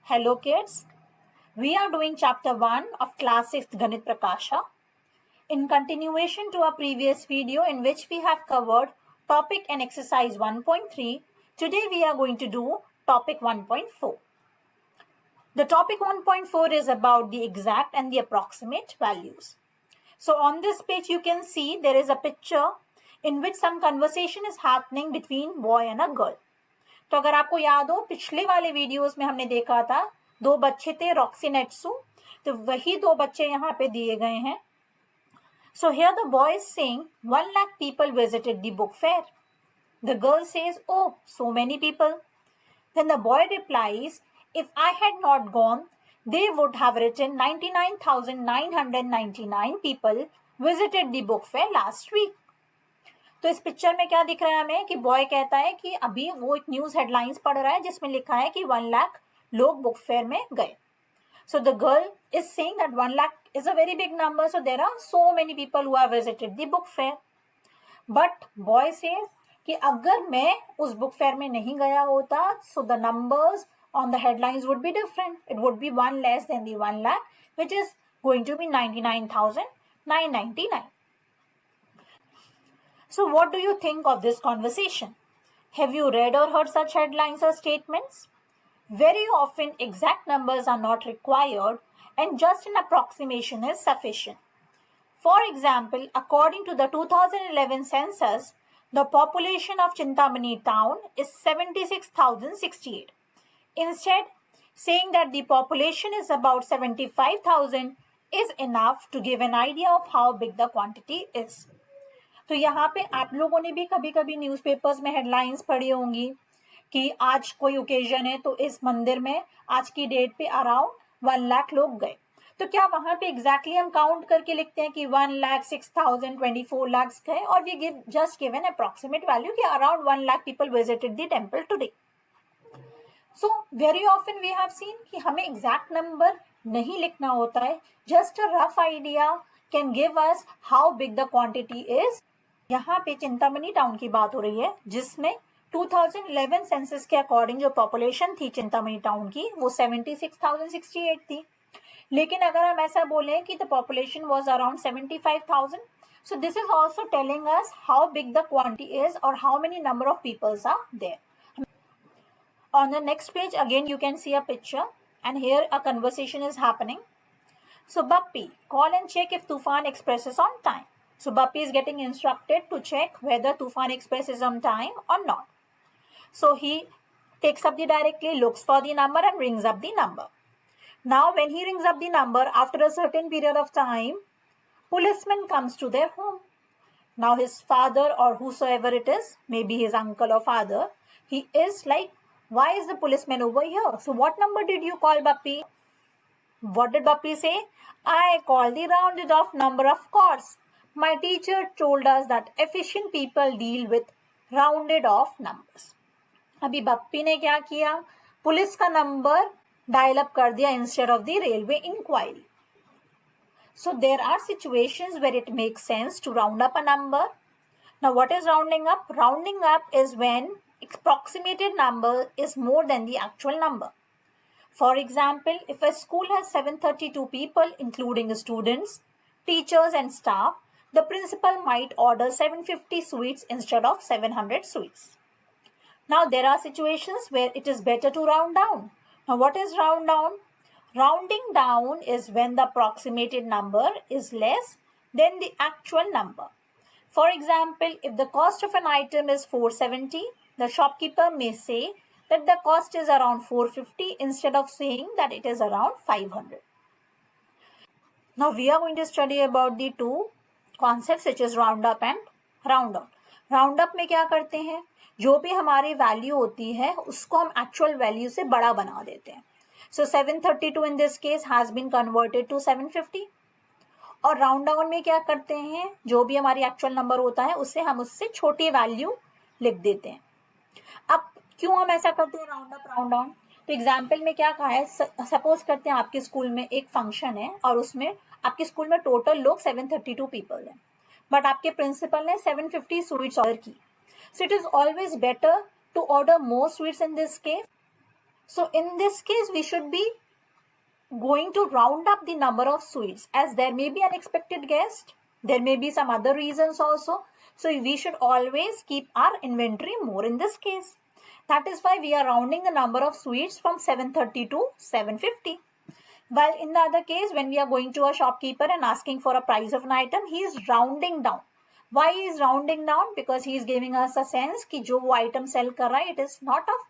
Hello kids, we are doing chapter 1 of class 6th Ganit Prakasha. In continuation to our previous video in which we have covered topic and exercise 1.3, today we are going to do topic 1.4. The topic 1.4 is about the exact and the approximate values. So on this page you can see there is a picture in which some conversation is happening between boy and a girl. तो अगर आपको याद हो पिछले वाले videos में हमने देखा था दो बच्चे थे रॉक्सी नेट्सू, तो वही दो बच्चे यहाँ पे दिए गए हैं. So here the boy is saying 1 lakh people visited the book fair. The girl says, oh, so many people. Then the boy replies, if I had not gone, they would have written 99,999 people visited the book fair last week. तो इस picture में क्या दिख रहा है हमें कि boy कहता है कि अभी वो एक न्यूज हेडलाइंस पढ़ रहा है जिसमें लिखा है कि 1 लाख लोग बुक फेयर में गए. So the girl is saying that 1 lakh is a very big number, so there are so many people who have visited the book fair. But boy says कि अगर मैं उस बुक फेयर में नहीं गया होता so the numbers on the headlines would be different. It would be 1 less than the 1 lakh which is going to be 99,999. So what do you think of this conversation? Have you read or heard such headlines or statements? Very often exact numbers are not required and just an approximation is sufficient. For example, according to the 2011 census, the population of Chintamani town is 76,068. Instead, saying that the population is about 75,000 is enough to give an idea of how big the quantity is. तो यहाँ पे आप लोगों ने भी कभी कभी newspapers में हेडलाइंस पढ़ी होंगी कि आज कोई ओकेजन है तो इस मंदिर में आज की डेट पे अराउंड 1 लाख लोग गए. तो क्या वहाँ पे एग्जैक्टली हम काउंट करके लिखते हैं कि 1 लाख 6,000 24 लाख गए, और we give just give an approximate value कि around 1 lakh people visited the temple today. So very often we have seen कि हमें एग्जैक्ट नंबर नहीं लिखना होता है, just a rough idea can give us how big the quantity is. यहाँ पे Chintamani town की बात हो रही है जिसमें 2011 सेंसस के अकॉर्डिंग जो पॉपुलेशन थी चिंतामणि टाउन की वो 76,068 थी. लेकिन अगर हम ऐसा बोलें कि the population was around 75,000, so this is also telling us how big the quantity is और how many number of peoples are there. On the next page again you can see a picture and here a conversation is happening. So Bappi, call and check if Tufan Express is on time. So Bappi is getting instructed to check whether Tufan Express is on time or not. So he takes up the directly, looks for the number and rings up the number. Now when he rings up the number, after a certain period of time, policeman comes to their home. Now his father or whosoever it is, maybe his uncle or father, he is like, why is the policeman over here? So what number did you call, Bappi? What did Bappi say? I called the rounded off number, of course. My teacher told us that efficient people deal with rounded off numbers. अभी बप्पी ने क्या किया, police का number dial up कर दिया instead of the railway enquiry. So there are situations where it makes sense to round up a number. Now what is rounding up? Rounding up is when approximated number is more than the actual number. For example, if a school has 732 people including students, teachers and staff, the principal might order 750 sweets instead of 700 sweets. Now there are situations where it is better to round down. Now what is round down? Rounding down is when the approximated number is less than the actual number. For example, if the cost of an item is 470, the shopkeeper may say that the cost is around 450 instead of saying that it is around 500. Now we are going to study about the two concepts which is round up and round down. Round up में क्या करते हैं, जो भी हमारी value होती है उसको हम एक्चुअल वैल्यू से बड़ा बना देते हैं. So 732 in this case has been converted to 750. और राउंड डाउन में क्या करते हैं, जो भी हमारी एक्चुअल नंबर होता है उससे हम उससे छोटी वैल्यू लिख देते हैं. अब क्यों हम ऐसा करते हैं राउंड अप राउंड डाउन? तो एग्जाम्पल में क्या कहा है, सपोज करते हैं आपके स्कूल में एक फंक्शन है और उसमें आपके स्कूल में टोटल लोग 732 पीपल हैं, बट आपके प्रिंसिपल ने 750 स्वीट्स ऑर्डर की. So it is always better to order more sweets in this case. So in this case, we should be going to round up the number of sweets, as there may be unexpected guest, there may be some other reasons also. So we should always keep our inventory more in this case. That is why we are rounding the number of sweets from 730 to 750. While in the other case, when we are going to a shopkeeper and asking for a price of an item, he is rounding down. Why he is rounding down? Because he is giving us a sense कि जो वो item sell कर रहा है, it is not of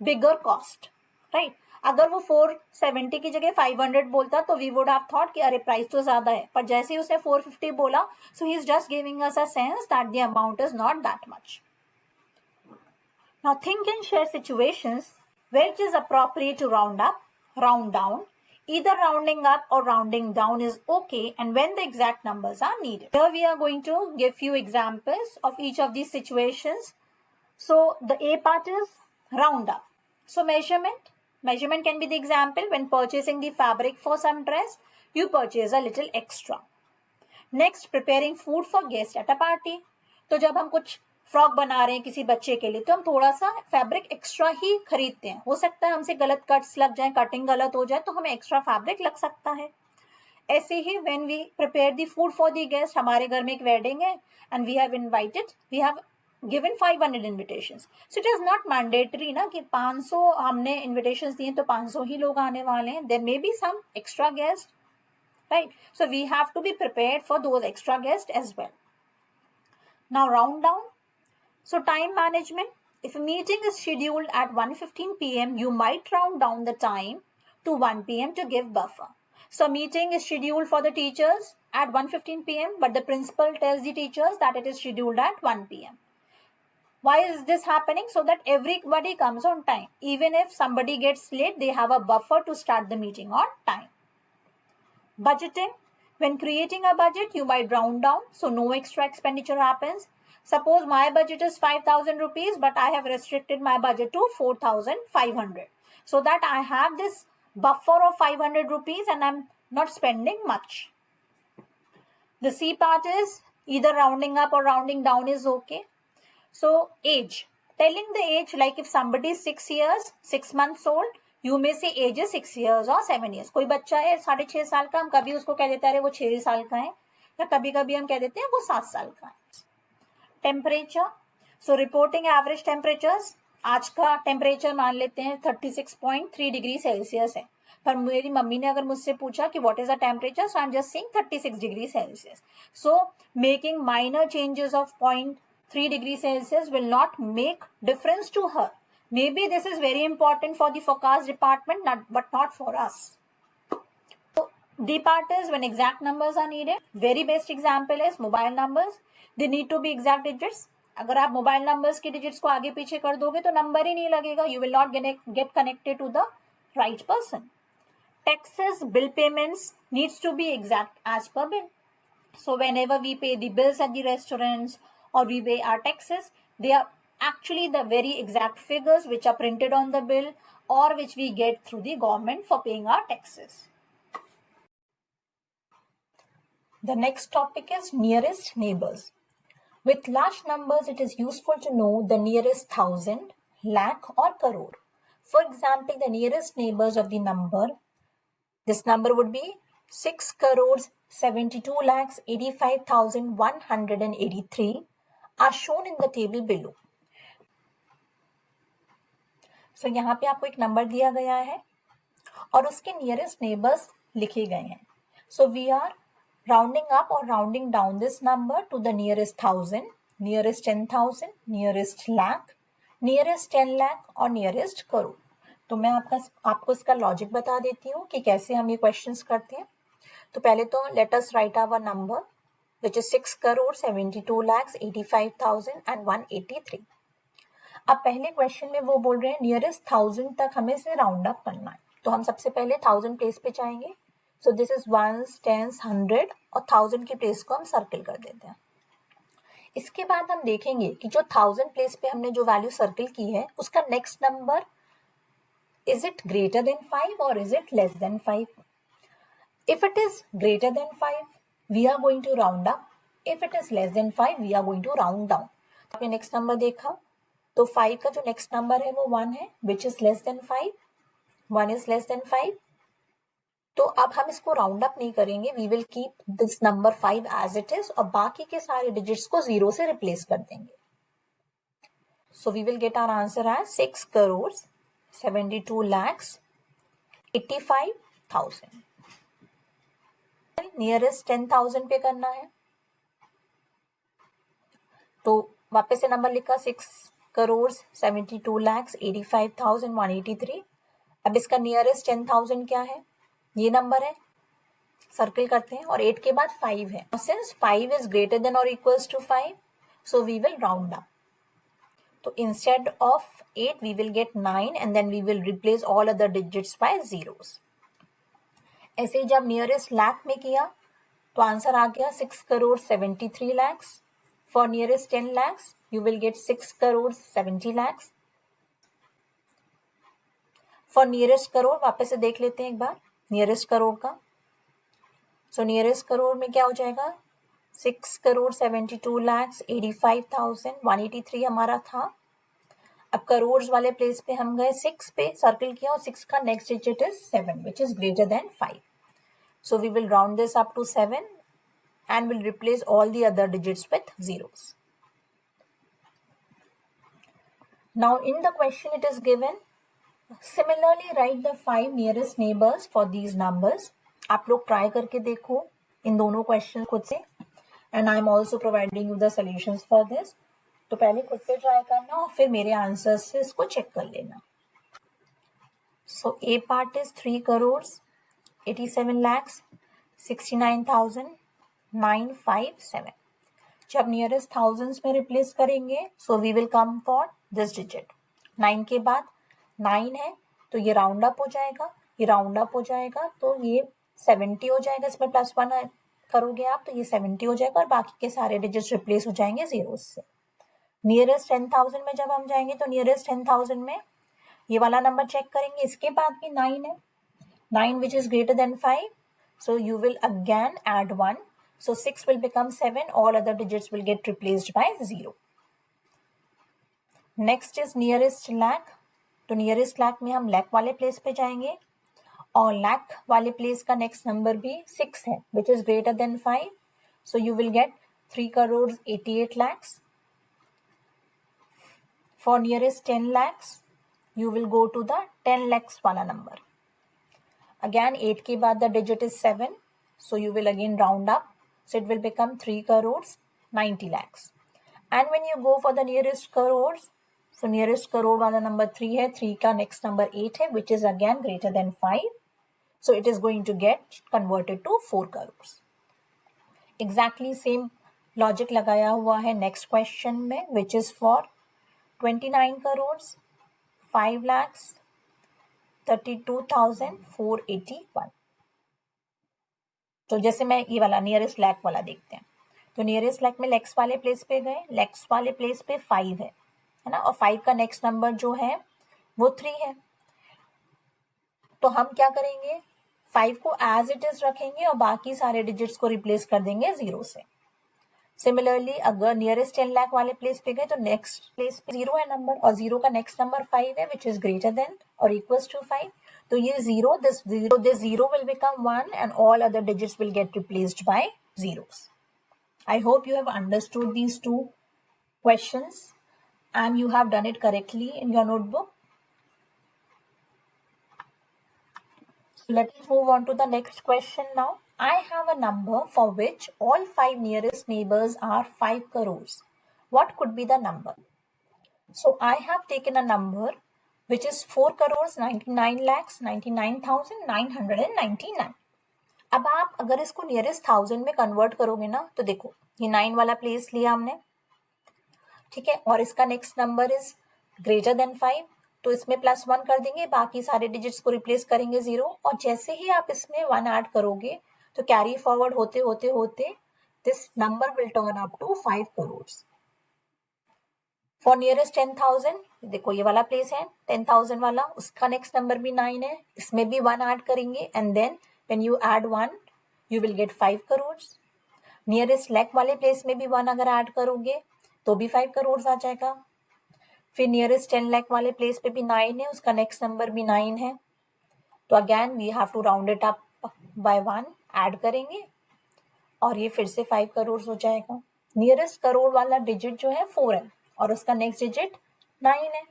bigger cost, right? अगर वो 470 की जगह 500 बोलता तो we would have thought कि अरे प्राइस तो ज्यादा है, पर जैसे ही उसने 450 बोला, so he is just giving us a sense that the amount is not that much. Now think and share situations where it is appropriate to round up, round down. Either rounding up or rounding down is okay, and when the exact numbers are needed. Here we are going to give few examples of each of these situations. So the A part is round up. So measurement can be the example. When purchasing the fabric for some dress, you purchase a little extra. Next, preparing food for guests at a party. तो जब हम कुछ frock बना रहे हैं किसी बच्चे के लिए, तो हम थोड़ा सा फैब्रिक एक्स्ट्रा ही खरीदते हैं. हो सकता है हमसे गलत कट्स लग जाए, कटिंग गलत हो जाए, तो हमें एक्स्ट्रा फैब्रिक लग सकता है. ऐसे ही when we prepare the food for the guest, हमारे घर में एक वेडिंग है and we have given 500 invitations. So it is not mandatory ना कि 500 हमने इन्विटेशंस दिए तो 500 ही लोग आने वाले हैं. There may be some extra guest, right? So we have to be prepared for those extra guests as well. Now round down. So time management. If a meeting is scheduled at 1:15 p.m., you might round down the time to 1 p.m. to give buffer. So a meeting is scheduled for the teachers at 1:15 p.m., but the principal tells the teachers that it is scheduled at 1 p.m. Why is this happening? So that everybody comes on time. Even if somebody gets late, they have a buffer to start the meeting on time. Budgeting. When creating a budget, you might round down, so no extra expenditure happens. Suppose my budget is 5,000 rupees, but I have restricted my budget to 4,500. So that I have this buffer of 500 rupees and I'm not spending much. The C part is either rounding up or rounding down is okay. So age. Telling the age, like if somebody is 6 years, 6 months old, you may say age is 6 years or 7 years. कोई बच्चा है 6.5 साल का, हम कभी उसको कह देते हैं वो 6 साल का है, या कभी कभी हम कह देते हैं वो 7 साल का है. टेम्परेचर. सो रिपोर्टिंग एवरेज टेम्परेचर्स. आज का टेम्परेचर मान लेते हैं 36.3 डिग्री सेल्सियस है, पर मेरी मम्मी ने अगर मुझसे पूछा कि what is the temperature, so I am just saying 36 degree Celsius. So making minor changes of 0.3 degree Celsius will not make difference to her. Maybe this is very important for the forecast department, but not for us. So D part is when exact numbers are needed. Very best example is mobile numbers. They need to be exact digits. अगर आप mobile numbers की digits को आगे पीछे कर दोगे तो number ही नहीं लगेगा. You will not get connected to the right person. Taxes, bill payments needs to be exact as per bill. So whenever we pay the bills at the restaurants or we pay our taxes, they are actually the very exact figures which are printed on the bill or which we get through the government for paying our taxes. The next topic is nearest neighbors. With large numbers, it is useful to know the nearest thousand, lakh or crore. For example, the nearest neighbors of the number, this number would be 6 crores 72 lakhs 85,183 are shown in the table below. So यहाँ पे आपको एक number दिया गया है और उसके nearest neighbours लिखे गए हैं. So we are rounding up or rounding down this number to the nearest thousand, nearest 10,000, nearest lakh, nearest 10 lakh और nearest crore. तो मैं आपको इसका लॉजिक बता देती हूँ कि कैसे हम ये क्वेश्चंस करते हैं. तो पहले तो let us write our number which is 6 crore 72 lakhs 85,183. अब पहले क्वेश्चन में वो बोल रहे हैं नियरेस्ट 1000 तक हमें इसे राउंड अप करना है. तो हम सबसे पहले 1000 प्लेस पे जाएंगे. सो दिस इज 1s, 10s, 100 और 1000 की प्लेस को हम सर्किल कर देते हैं. इसके बाद हम देखेंगे कि जो 1000 प्लेस पे हमने जो वैल्यू सर्किल की है उसका next number is it greater than 5 और is it less than 5. If it is greater than 5, we are going to round up. If it is less than 5, we are going to round down. आपने next number देखा तो 5 का जो next number है वो 1 है, which is less than 5. 1 is less than 5. तो अब हम इसको राउंड अप नहीं करेंगे, we will keep this number 5 as it is और बाकी के सारे डिजिट्स को 0 से रिप्लेस कर देंगे. So we will get our answer as 6 crores 72 lakhs 85,000. Nearest 10,000 पे करना है तो वापस से नंबर लिखा 6 करोड़ 72 lakhs 85,183. अब इसका नियरेस्ट 10,000 क्या है, ये नंबर है, सर्कल करते हैं और 8 के बाद 5 है. Since 5 is greater than or equals to 5, so we will round up. तो instead of 8 we will get 9 and then we will replace all other digits by zeros. ऐसे ही जब नियरेस्ट लाख में किया तो आंसर आ गया 6 crore 73 lakhs. For nearest 10 lakhs you will get 6 crore 70 lakhs. For nearest crore वापस से देख लेते हैं एक बार नियरेस्ट करोड़ का. So nearest करोड़ में क्या हो जाएगा 6 crore 72 lakhs 85,183 हमारा था. अब करोड़ वाले प्लेस पे हम गए 6 पे, सर्कल किया और 6 का next digit is 7 which is greater than 5. So we will round this up to 7 and will replace all the other digits with zeros. Now in the question it is given, similarly write the 5 nearest neighbors for these numbers. आप लोग try करके देखो इन दोनों question खुद से and I am also providing you the solutions for this. तो पहले खुद से ट्राई करना और फिर मेरे आंसर्स से इसको चेक कर लेना. So A part is 3 crores 87 lakhs 69,957. जब नियरेस्ट थाउजेंड्स में रिप्लेस करेंगे so we will come for this digit. 9 के बाद 9 है तो ये राउंड अप हो जाएगा, ये राउंड अप हो जाएगा तो ये 70 हो जाएगा, इसमें +1 करोगे आप तो ये 70 हो जाएगा और बाकी के सारे डिजिट्स रिप्लेस हो जाएंगे जीरोस से. नियरेस्ट 10,000 में जब हम जाएंगे तो नियरेस्ट 10,000 में ये वाला नंबर चेक करेंगे, इसके बाद भी 9 है, 9 which is greater than 5, so you will again add 1, so 6 will become 7, all other digits will get replaced by 0. Next is nearest lakh. तो नियरेस्ट लाख में हम लाख वाले प्लेस पे जाएंगे और लाख वाले प्लेस का नेक्स्ट नंबर भी 6 है which is greater than 5, so you will get 3 crores 88 lakhs. For nearest 10 lakhs you will go to the 10 lakhs वाला नंबर. Again 8 के बाद the digit is 7, so you will again round up, so it will become 3 crores 90 lakhs. And when you go for the nearest crores, so nearest crore वाला number 3 है, 3 का next number 8 है which is again greater than 5, so it is going to get converted to 4 crores. Exactly same logic लगाया हुआ है next question में which is for 29 crores 5 lakhs 32,481. तो जैसे मैं ये वाला नियरेस्ट लैक वाला देखते हैं तो नियरेस्ट लैक में लैक्स वाले प्लेस पे गए, लैक्स वाले प्लेस पे 5 है ना, और 5 का नेक्स्ट नंबर जो है वो 3 है. तो हम क्या करेंगे 5 को एज इट इज रखेंगे और बाकी सारे डिजिट्स को रिप्लेस कर देंगे 0 से. सिमिलरली अगर नियरेस्ट 10 लाख वाले प्लेस पे गए तो नेक्स्ट प्लेस पे 0 है नंबर और 0 का नेक्स्ट नंबर 5 है विच इज ग्रेटर देन और इक्वल्स टू 5. तो ये 0 this 0 will become 1 and all other digits will get replaced by zeros. I hope you have understood these two questions and you have done it correctly in your notebook. So let's move on to the next question now. I have a number for which all 5 nearest neighbors are 5 crores. What could be the number? So I have taken a number which is 4 crores 99 lakhs 99,999. अब आप अगर इसको nearest 1000 में convert करोगे ना तो देखो ये 9 वाला प्लेस लिया हमने, ठीक है, और इसका next number is greater than 5 तो इसमें +1 कर देंगे, बाकी सारे डिजिट्स को रिप्लेस करेंगे 0 और जैसे ही आप इसमें 1 ऐड करोगे तो कैरी फॉरवर्ड होते होते होते this number will turn up to 5 crores. For nearest 10,000 देखो ये वाला प्लेस है 10,000 वाला, उसका नेक्स्ट नंबर भी 9 है, इसमें भी 1 ऐड करेंगे and then when you add 1 you will get 5 crores. Nearest lakh वाले प्लेस में भी 1 अगर ऐड करोगे तो भी 5 crores आ जाएगा. फिर नियरेस्ट 10 लाख वाले प्लेस पे भी 9 है, उसका नेक्स्ट नंबर भी 9 है, तो again we have to round it up by 1, add करेंगे और ये फिर से 5 करोड़ हो जाएगा. नियरेस्ट करोड़ वाला डिजिट जो है 4 है और उसका नेक्स्ट डिजिट 9 है.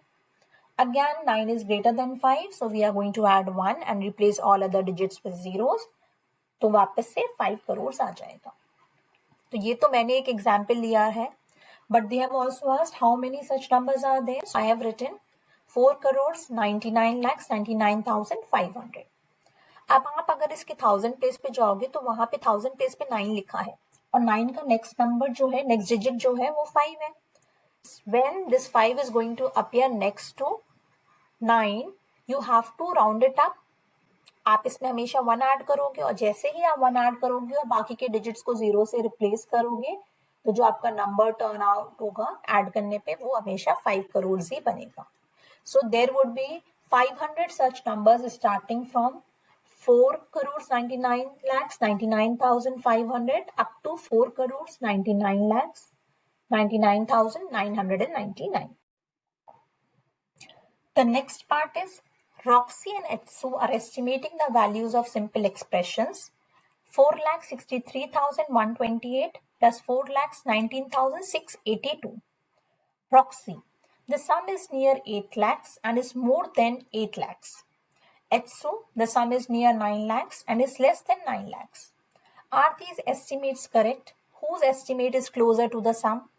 Again 9 is greater than 5, so we are going to add 1 and replace all other digits with zeros. तो वापस से 5 करोड़ आ जाएगा. तो ये तो मैंने एक एग्जाम्पल लिया है, but they have also asked how many such numbers are there. So I have written 4 crores 99,99,500. अब आप अगर इसके 1000 प्लेस पे जाओगे तो वहां पे 1000 प्लेस पे 9 लिखा है और 9 का नेक्स्ट नंबर जो है, नेक्स्ट डिजिट जो है वो 5 है. When this 5 is going to appear next to 9, you have to round it up. आप इसमें हमेशा 1 ऐड करोगे और जैसे ही आप 1 ऐड करोगे और बाकी के डिजिट्स को 0 से रिप्लेस करोगे तो जो आपका नंबर टर्न आउट होगा ऐड करने पे वो हमेशा 5 करोड़ ही बनेगा. So there would be 500 such numbers starting from 4 crores 99 lakhs 99,500 up to 4 crores 99 lakhs 99,999. The next part is Roxy and Etsu are estimating the values of simple expressions 4,63,128 plus 4,19,682. Roxy, the sum is near 8 lakhs and is more than 8 lakhs. Etsu, the sum is near 9 lakhs and is less than 9 lakhs. Are these estimates correct? Whose estimate is closer to the sum?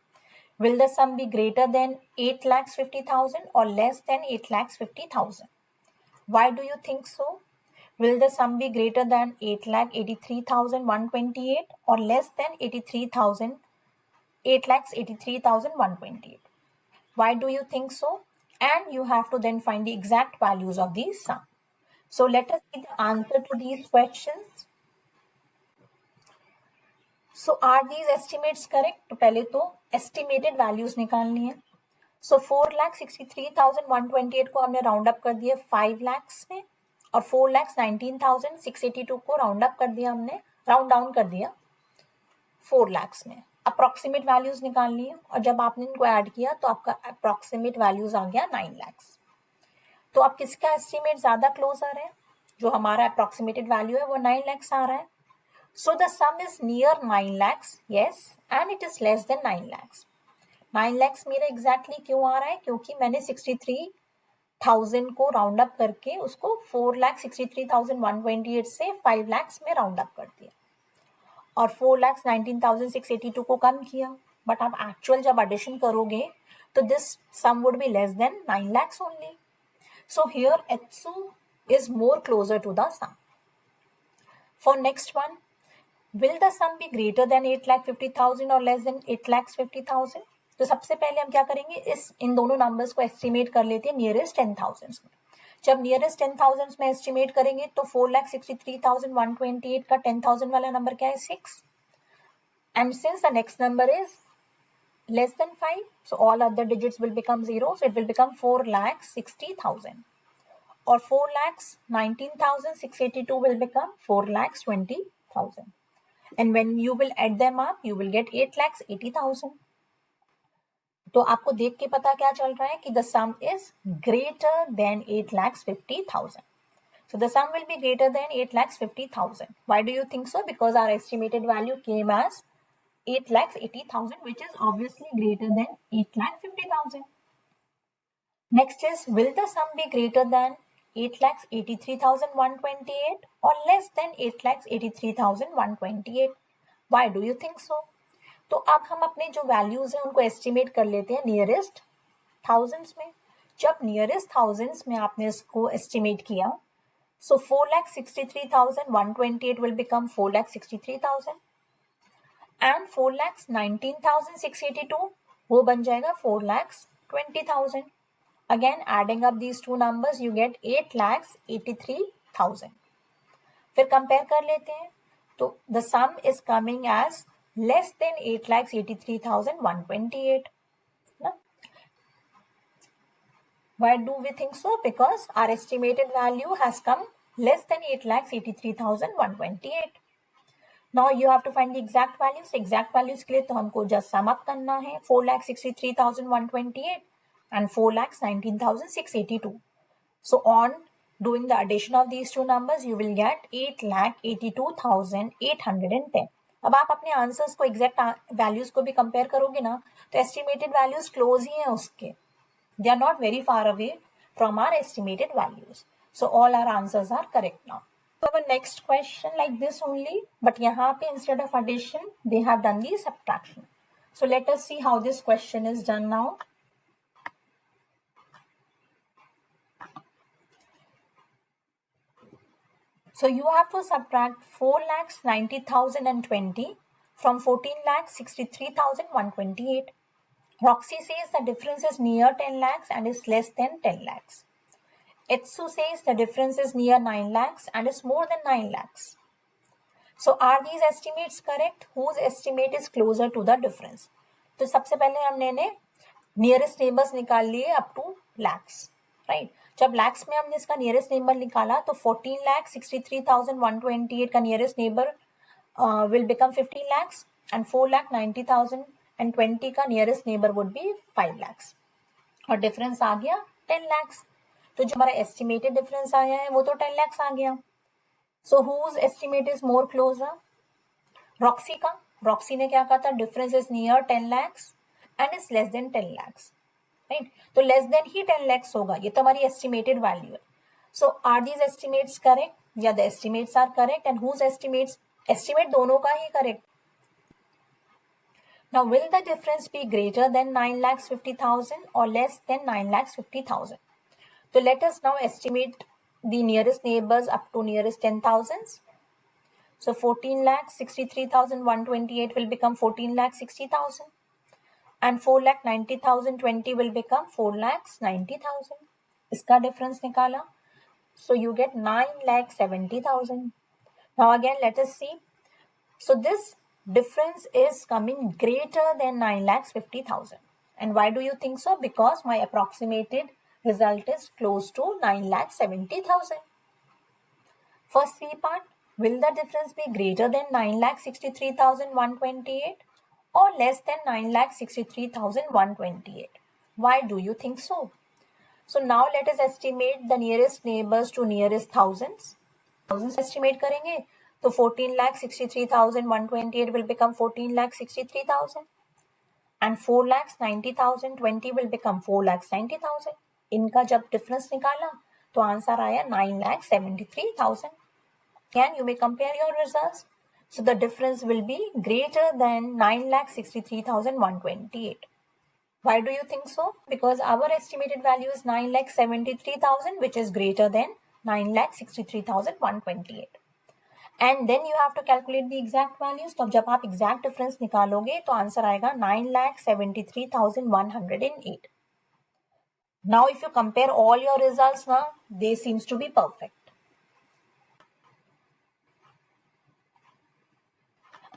Will the sum be greater than 8,50,000 or less than 8,50,000? Why do you think so? Will the sum be greater than 8,83,128 or less than 8,83,128? Why do you think so? And you have to then find the exact values of these sum. So let us see the answer to these questions. So are these estimates correct? तो पहले तो estimated values निकालनी है. So 4,63,128 को हमने round up कर दिया 5 lakhs में और 4,19,682 को राउंड अप कर दिया हमने, राउंड डाउन कर दिया 4 lakhs में. अप्रोक्सीमेट वैल्यूज निकालनी है और जब आपने इनको ऐड किया तो आपका अप्रोक्सीमेट वैल्यूज आ गया 9 lakhs. तो अब किसका एस्टिमेट ज्यादा क्लोजर है? जो हमारा अप्रोक्सीमेटेड वैल्यू है वो 9 lakhs आ रहा है. So the sum is near 9 lakhs, yes, and it is less than 9 lakhs. 9 lakhs मेरा exactly क्यों आ रहा है? क्योंकि मैंने 63,000 को राउंड अप करके उसको 4,63,128 से 5 lakhs में राउंड अप कर दिया और 4,19,682 को कम किया. बट आप एक्चुअल जब एडिशन करोगे तो this sum would be less than 9 lakhs only. So here Etsu is more closer to the sum. For next one, will the sum be greater than 8,50,000 or less than 8,50,000? तो सबसे पहले हम क्या करेंगे, इन दोनों नंबर्स को एस्टिमेट कर लेते हैं नियरेस्ट 10,000 में. जब नियरेस्ट 10,000 में एस्टिमेट करेंगे तो 4,63,128 का 10,000 वाला नंबर क्या है? 6. And since the next number is less than 5, so all other digits will become 0, so it will become 4,60,000. Or 4,19,682 will become 4,20,000. And when you will add them up, you will get 8,80,000. तो आपको देख के पता क्या चल रहा है कि the sum is greater than 8,50,000. So the sum will be greater than 8,50,000. Why do you think so? Because our estimated value came as 8,80,000, which is obviously greater than 8,50,000. Next is, will the sum be greater than 8,83,128 or less than 8,83,128? Why do you think so? तो अब हम अपने जो values हैं उनको estimate कर लेते हैं नियरेस्ट थाउजेंड्स में. जब नियरेस्ट थाउजेंड्स में आपने इसको एस्टिमेट किया, सो 4,63,128 विल बिकम 4,63,000 एंड 4,19,682 वो बन जाएगा 4,20,000. Again, adding up these two numbers, you get 8,83,000. फिर कंपेयर कर लेते हैं तो the sum is coming as less than 8,83,128. Why do we think so? Because our estimated value has come less than 8,83,128. Now you have to find the exact values. Exact values के लिए तो हमको just sum up करना है 4,63,128 and 4,19,682. So on Doing the addition of these two numbers, you will get 8,82,810. अब आप अपने answers को एग्जैक्ट वैल्यूज को भी कंपेयर करोगे ना, तो एस्टिमेटेड वैल्यूज क्लोज ही हैं उसके. They are not very far away from our estimated values. So all our answers are correct now. So our next question like this only, but यहाँ पे instead of addition, they have done the subtraction. So let us see how this question is done now. So you have to subtract 4,90,020 from 14,63,128. Roxy says the difference is near 10 lakhs and is less than 10 lakhs. Etsu says the difference is near 9 lakhs and is more than 9 lakhs. So are these estimates correct? Whose estimate is closer to the difference? तो सबसे पहले हमने nearest neighbours निकाल लिए up to lakhs, right. जब लैक्स में हमने इसका नियरेस्ट नेबर निकाला तो 14,63,128 का nearest neighbour will become 15 lakhs and 4,90,020 का nearest neighbour would be 5 lakhs और डिफरेंस आ गया 10 lakhs. तो जो हमारा एस्टिमेटेड डिफरेंस आया है वो तो 10 lakhs आ गया. So whose estimate is more closer? Roxy का. रॉक्सी ने क्या कहा था? Difference is near 10 lakhs and is less than 10 lakhs, right. तो लेस देन ही 10 lakhs होगा, ये तो हमारी एस्टिमेटेड वैल्यू है. So are these estimates correct? या the estimates are correct and whose estimates? Estimate दोनों का ही correct. Now will the difference be greater than 9,50,000 or less than 9,50,000? So let us now estimate the nearest neighbors up to nearest 10,000s. So 14,63,128 will become 14,60,000 and 4,90,020 will become 4,90,000. इसका difference निकाला. So you get 9,70,000. Now again let us see. So this difference is coming greater than 9,50,000. And why do you think so? Because my approximated result is close to 9,70,000. First C part, will the difference be greater than 9,63,128 or less than 9,63,128? Why do you think so? So now let us estimate the nearest neighbors to nearest thousands. Thousands estimate करेंगे तो 14,63,128 will become 14,63,000 and 4,90,020 will become 4,90,000. इनका जब difference निकाला तो answer आया 9,73,000. Can you may compare your results? So the difference will be greater than 9,63,128. Why do you think so? Because our estimated value is 9,73,000, which is greater than 9,63,128. And then you have to calculate the exact values. तो जब आप exact difference निकालोगे तो answer आएगा 9,73,108. Now if you compare all your results now, they seems to be perfect.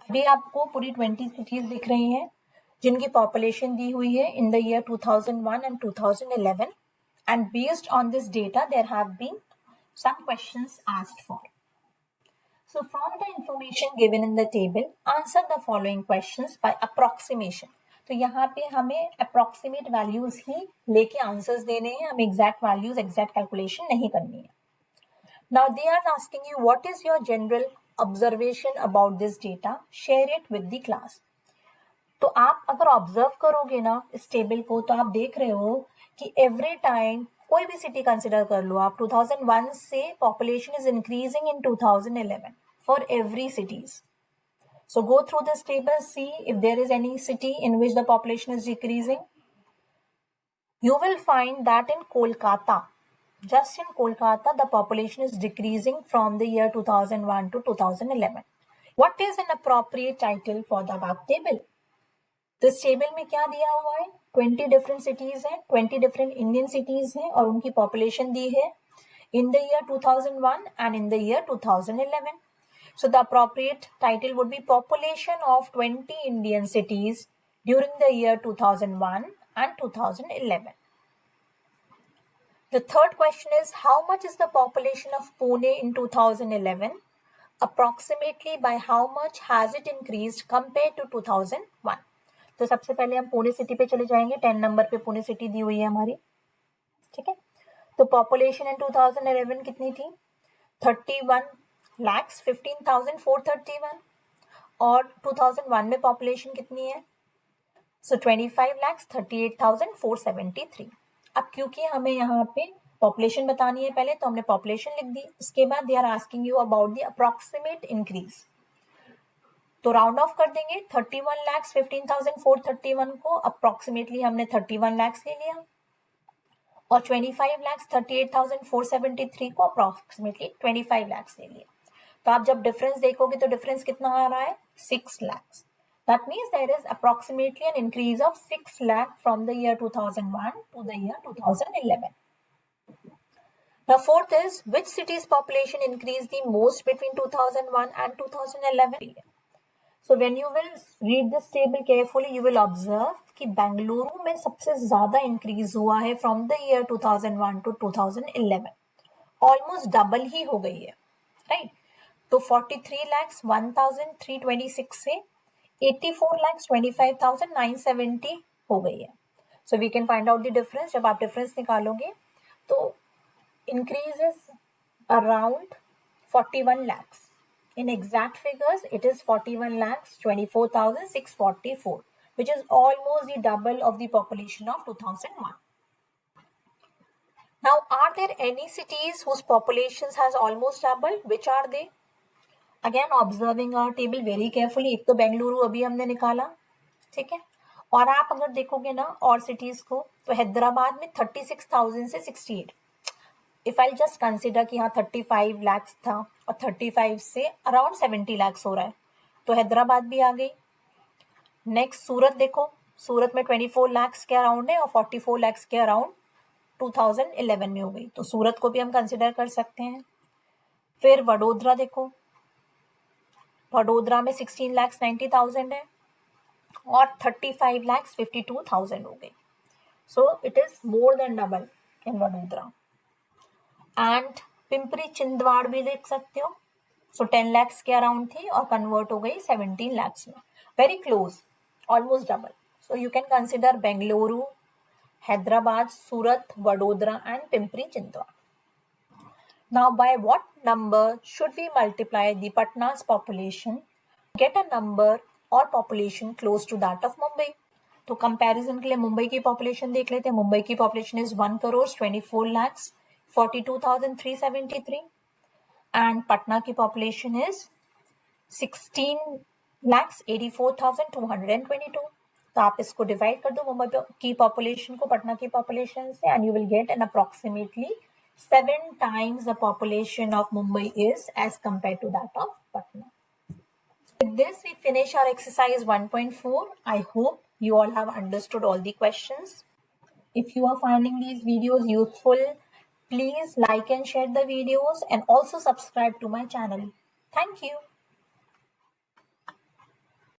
अभी आपको पूरी 20 cities दिख रही हैं जिनकी population दी हुई है in the year 2001 and 2011, and based on this data there have been some questions asked for. So from the information given in the table, answer the following questions by approximation. तो यहाँ पे हमें approximate values ही लेके answers देने हैं, हमें exact values, exact calculation नहीं करनी है. Now they are asking you what is your general observation about this data? Share it with the class. तो आप अगर observe करोगे ना इस table को तो आप देख रहे हो कि every time कोई भी city consider कर लो आप, 2001 से population is increasing in 2011 for every cities. So go through this table, see if there is any city in which the population is decreasing. You will find that in Kolkata, just in Kolkata, the population is decreasing from the year 2001 to 2011. What is an appropriate title for the above table? This table में क्या दिया हुआ है? 20 different cities हैं, 20 different Indian cities हैं और उनकी population दी है in the year 2001 and in the year 2011. So the appropriate title would be Population of 20 Indian cities during the year 2001 and 2011. The third question is, how much is the population of Pune in 2011? Approximately by how much has it increased compared to 2001? तो सबसे पहले हम Pune city पे चले जाएंगे. 10 number पे Pune city दी हुई है हमारी, ठीक है. तो पॉपुलेशन इन 2011 कितनी थी? 31,15,431 और 2001 में पॉपुलेशन कितनी है? सो 25,38,473। अब क्योंकि हमें यहाँ पे पॉपुलेशन बतानी है पहले, तो हमने पॉपुलेशन लिख दी। उसके बाद they are asking you about the approximate increase, तो राउंड ऑफ कर देंगे। 31,15,431 को अप्रॉक्सीमेटली हमने 31 लाख ले लिया और 25,38,473 को अप्रॉक्सीमेटली 25 लाख ले लिया। तो आप जब डिफरेंस देखोगे तो डिफरेंस कितना आ रहा है? 6 lakh. That means there is approximately an increase of 6 lakh from the year 2001 to the year 2011. Now fourth is, which city's population increased the most between 2001 and 2011? So when you will read this table carefully, you will observe कि बेंगलुरु में सबसे ज्यादा increase हुआ है from the year 2001 to 2011. Almost double ही हो गई है, right? तो 43,01,326 से 84,25,970 हो गई है. So we can find out the difference. जब आप डिफरेंस निकालोगे तो increase is around 41 lakhs. In exact figures, it is 41,24,644, which is almost the double of the population of 2001. Now, are there any cities whose populations has almost doubled? Which are they? Again, observing our table very carefully. एक तो बेंगलुरु अभी हमने निकाला, ठीक है. और आप अगर देखोगे ना और सिटीज को, तो हैदराबाद में 36,000 से 68. इफ आई जस्ट कंसिडर कि हाँ 35 लाख था और 35 से अराउंड 70 लाख हो रहा है, तो हैदराबाद भी आ गई. नेक्स्ट सूरत देखो, सूरत में 24 लाख के अराउंड है और 44 लाख के अराउंड 2011 में हो गई, तो सूरत को भी हम कंसिडर कर सकते हैं. फिर वडोदरा देखो, वडोदरा में 16,90,000 है और 35,52,000 हो गई. So it is more than double in Vadodara. And Pimpri Chinchwad भी देख सकते हो. सो 10 लाख के अराउंड थी और कन्वर्ट हो गई 17 लाख में. Very close, almost double. So you can consider Bengaluru, Hyderabad, Surat, Vadodara and Pimpri Chinchwad. Now, by what number should we multiply the Patna's population to get a number or population close to that of Mumbai? तो comparison के लिए मुंबई की population देख लेते हैं. मुंबई की population is 1,24,24,373 and Patna की population is 16,84,222. तो आप इसको डिवाइड कर दो मुंबई की पॉपुलेशन को पटना की पॉपुलेशन से and you will get an approximately 7 times the population of Mumbai is as compared to that of Patna. With this, we finish our exercise 1.4. I hope you all have understood all the questions. If you are finding these videos useful, please like and share the videos and also subscribe to my channel. Thank you.